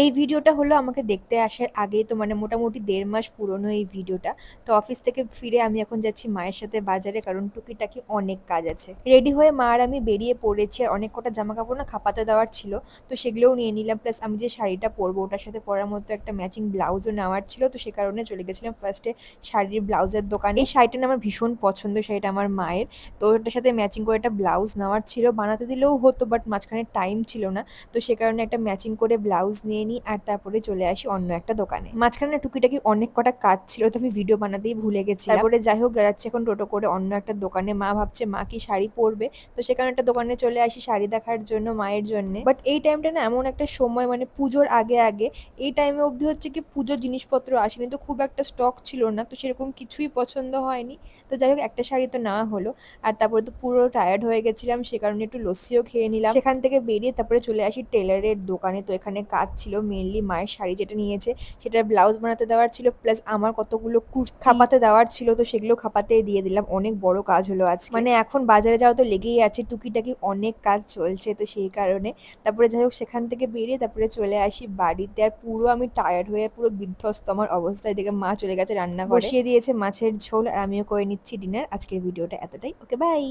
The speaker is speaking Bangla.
এই ভিডিওটা হলো আমাকে দেখতে আসার আগেই তো মানে মোটামুটি ১.৫ মাস পুরনো এই ভিডিওটা। তো অফিস থেকে ফিরে আমি এখন যাচ্ছি মায়ের সাথে বাজারে কারণ টুকিটাকি অনেক কাজ আছে। রেডি হয়ে মা আর আমি বেরিয়ে পড়েছি আর অনেক কটা জামাকাপড় না খাপাতে দেওয়ার ছিল। তো সেগুলোও নিয়ে নিলাম। প্লাস আমি যে শাড়িটা পরবো ওটার সাথে পরার মতো একটা ম্যাচিং ব্লাউজও নেওয়ার ছিল। তো সে কারণে চলে গেছিলাম ফার্স্টে শাড়ির ব্লাউজের দোকানে। এই শাড়িটা না আমার ভীষণ পছন্দ, শাড়িটা আমার মায়ের। তো ওটার সাথে ম্যাচিং করে একটা ব্লাউজ নেওয়ার ছিল। বানাতে দিলেও হতো বাট মাঝখানে টাইম ছিল না। তো সে কারণে একটা ম্যাচিং করে ব্লাউজ নিয়ে নিই আর তারপরে চলে আসি অন্য একটা দোকানে। মাঝখানে না টুকিটাকি অনেক কটা কাজ ছিল তো আমি ভিডিও বানাতেই ভুলে গেছিলাম। তারপরে যাই হোক যাচ্ছি এখন টোটো করে অন্য একটা দোকানে। মা ভাবছে মা কি শাড়ি পরবে, তো সেখানে একটা দোকানে চলে আসি শাড়ি দেখার জন্য মায়ের জন্য। বাট এই টাইমটা না এমন একটা সময় মানে পুজোর আগে আগে এই টাইমে অবধি হচ্ছে কি পুজোর জিনিসপত্র আসেনি, তো খুব একটা স্টক ছিল না, তো সেরকম কিছুই পছন্দ হয়নি। তো যাই হোক একটা শাড়ি তো নেওয়া হলো। আর তারপরে তো পুরো টায়ার্ড হয়ে গেছিলাম, সে কারণে একটু লস্যিও খেয়ে নিলাম। সেখান থেকে বেরিয়ে তারপরে চলে আসি টেলারের দোকানে। তো এখানে কাজ ছিল মেইনলি মায়ের শাড়ি যেটা নিয়েছে সেটার ব্লাউজ বানাতে দেওয়ার ছিল, প্লাস আমার কতগুলো কুর্তি খাপাতে দেওয়ার ছিল, তো সেগুলো খাপাতে দিয়ে দিলাম। অনেক বড় কাজ হলো আজকে, মানে এখন বাজারে যাওয়া তো লেগেই আছে, টুকিটাকি অনেক কাজ চলছে, তো সেই কারণে। তারপরে যাই হোক সেখান থেকে বেরিয়ে তারপরে চলে আসি বাড়িতে। আর পুরো আমি টায়ার্ড হয়ে পুরো বিধ্বস্ত আমার অবস্থায় দেখে মা চলে গেছে রান্নাঘরে, বসিয়ে দিয়েছে মাছের ঝোল আর আমিও করে নিচ্ছি ডিনার। আজকের ভিডিওটা এতটাই, ওকে বাই।